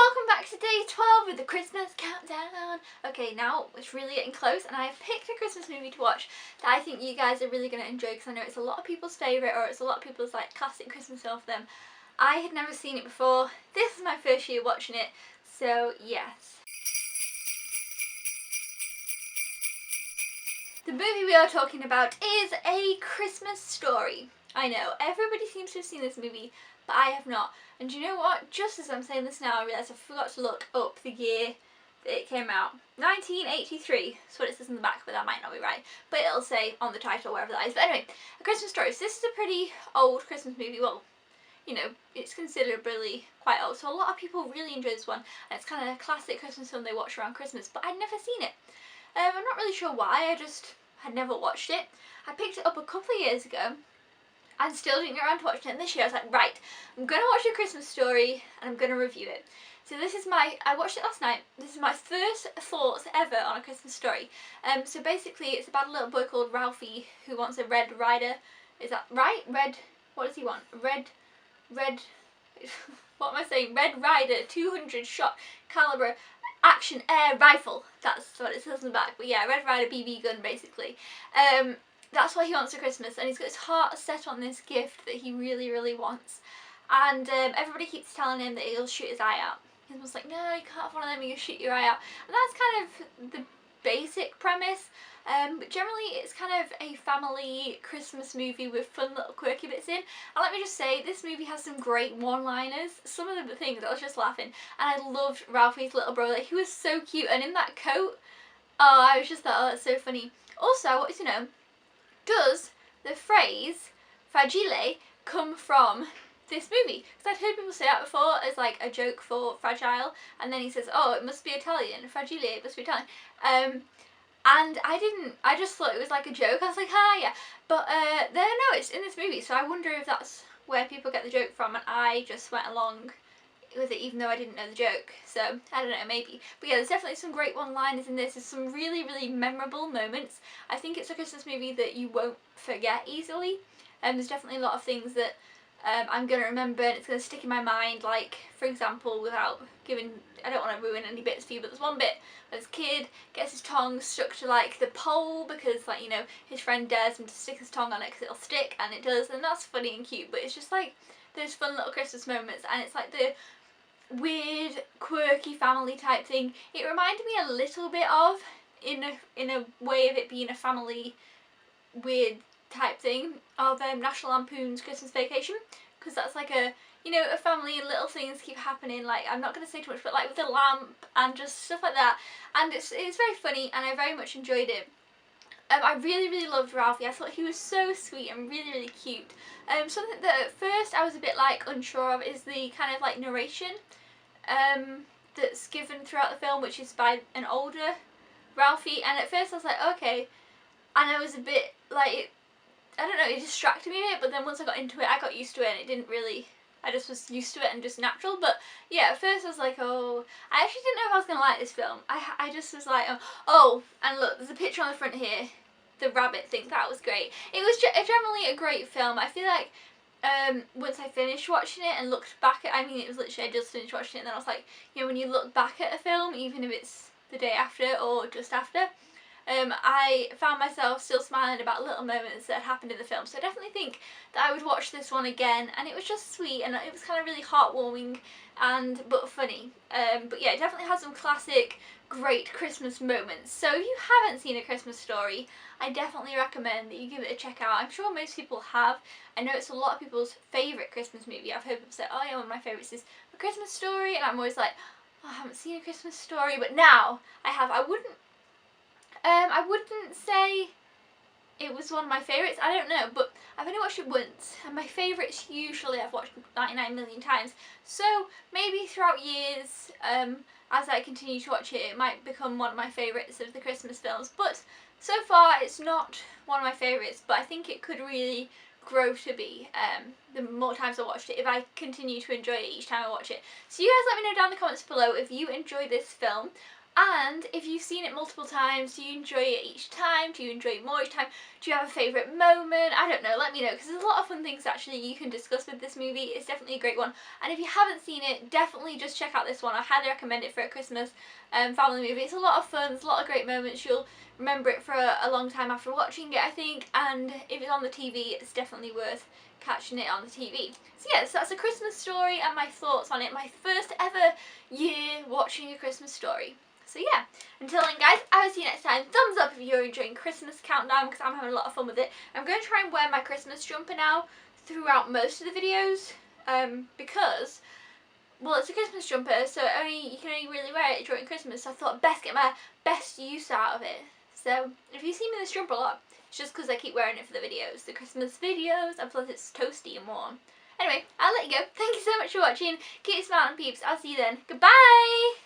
welcome back to day 12 with the Christmas countdown. Okay, now it's really getting close and I've picked a Christmas movie to watch that I think you guys are really going to enjoy because I know it's a lot of people's favourite, or it's a lot of people's like classic Christmas film for them. I had never seen it before. This is my first year watching it, so yes. The movie we are talking about is A Christmas Story. I know, everybody seems to have seen this movie, but I have not. And do you know what? Just as I'm saying this now, I realise I forgot to look up the year that it came out. 1983. That's what it says in the back, but that might not be right. But it'll say on the title, wherever that is. But anyway, A Christmas Story. So this is a pretty old Christmas movie. Well, you know, it's considerably quite old. So a lot of people really enjoy this one. And it's kind of a classic Christmas film they watch around Christmas. But I'd never seen it. I'm not really sure why. I just had never watched it. I picked it up a couple of years ago and still didn't get around to watching it. And this year I was like, right, I'm going to watch A Christmas Story and I'm going to review it. So this is I watched it last night. This is my first thoughts ever on A Christmas Story. So basically it's about a little boy called Ralphie who wants a Red Ryder. Is that right? What does he want? Red, what am I saying? Red Ryder 200 shot caliber action air rifle. That's what it says in the back. But yeah, Red Ryder BB gun basically. That's what he wants for Christmas, and he's got his heart set on this gift that he really, really wants. And everybody keeps telling him that he'll shoot his eye out. He's almost like, no, you can't have one of them, you'll shoot your eye out. And that's kind of the basic premise. But generally it's kind of a family Christmas movie with fun little quirky bits in. And let me just say, this movie has some great one-liners. Some of the things I was just laughing. And I loved Ralphie's little brother. He was so cute, and in that coat, oh, I was just like, oh, that's so funny. Also, I wanted to know, does the phrase fragile come from this movie? Because I'd heard people say that before as like a joke for fragile, and then he says, oh, it must be Italian, fragile, it must be Italian. And I just thought it was like a joke. I was like, ah, yeah. But no, it's in this movie, so I wonder if that's where people get the joke from, and I just went along with it even though I didn't know the joke. So I don't know, maybe. But yeah, there's definitely some great one-liners in this. There's some really, really memorable moments. I think it's a Christmas movie that you won't forget easily. And there's definitely a lot of things that I'm going to remember and it's going to stick in my mind. Like, for example, without giving, I don't want to ruin any bits for you, but there's one bit where this kid gets his tongue stuck to like the pole because, like, you know, his friend dares him to stick his tongue on it because it'll stick, and it does, and that's funny and cute. But it's just like those fun little Christmas moments, and it's like the weird, quirky family type thing. It reminded me a little bit of, in a way of it being a family weird type thing, of National Lampoon's Christmas Vacation, because that's like a, you know, a family and little things keep happening, like, I'm not going to say too much, but like with the lamp and just stuff like that, and it's very funny and I very much enjoyed it. I really, really loved Ralphie. I thought he was so sweet and really, really cute. Something that at first I was a bit like unsure of is the kind of like narration that's given throughout the film, which is by an older Ralphie, and at first I was like, okay, and I was a bit like, I don't know, it distracted me a bit, but then once I got into it, I got used to it, and it didn't really, I just was used to it and just natural. But yeah, at first I was like, oh, I actually didn't know if I was going to like this film. I just was like, oh, and look, there's a picture on the front here, the rabbit thing, that was great. It was generally a great film. I feel like once I finished watching it and looked back at, I mean, it was literally, I just finished watching it, and then I was like, you know, when you look back at a film, even if it's the day after or just after, I found myself still smiling about little moments that had happened in the film. So I definitely think that I would watch this one again, and it was just sweet, and it was kind of really heartwarming but funny. But yeah, it definitely has some classic great Christmas moments. So if you haven't seen A Christmas Story, I definitely recommend that you give it a check out. I'm sure most people have. I know it's a lot of people's favourite Christmas movie. I've heard people say, oh yeah, one of my favourites is A Christmas Story, and I'm always like, oh, I haven't seen A Christmas Story, but now I have. I wouldn't say it was one of my favourites, I don't know, but I've only watched it once, and my favourites usually I've watched 99 million times, so maybe throughout years, as I continue to watch it, it might become one of my favourites of the Christmas films. But so far it's not one of my favourites, but I think it could really grow to be the more times I watched it, if I continue to enjoy it each time I watch it. So you guys let me know down in the comments below if you enjoy this film. And if you've seen it multiple times, do you enjoy it each time? Do you enjoy it more each time? Do you have a favourite moment? I don't know, let me know, because there's a lot of fun things actually you can discuss with this movie. It's definitely a great one. And if you haven't seen it, definitely just check out this one. I highly recommend it for a Christmas family movie. It's a lot of fun, it's a lot of great moments. You'll remember it for a long time after watching it, I think. And if it's on the TV, it's definitely worth catching it on the TV. So yes, that's A Christmas Story and my thoughts on it. My first ever year watching A Christmas Story. So yeah, until then guys, I will see you next time. Thumbs up if you're enjoying Christmas Countdown, because I'm having a lot of fun with it. I'm going to try and wear my Christmas jumper now throughout most of the videos, because, well, it's a Christmas jumper, so you can only really wear it during Christmas, so I thought I'd best get my best use out of it. So if you see me in this jumper a lot, it's just because I keep wearing it for the videos, the Christmas videos, and plus it's toasty and warm. Anyway, I'll let you go. Thank you so much for watching. Keep smiling, peeps. I'll see you then. Goodbye!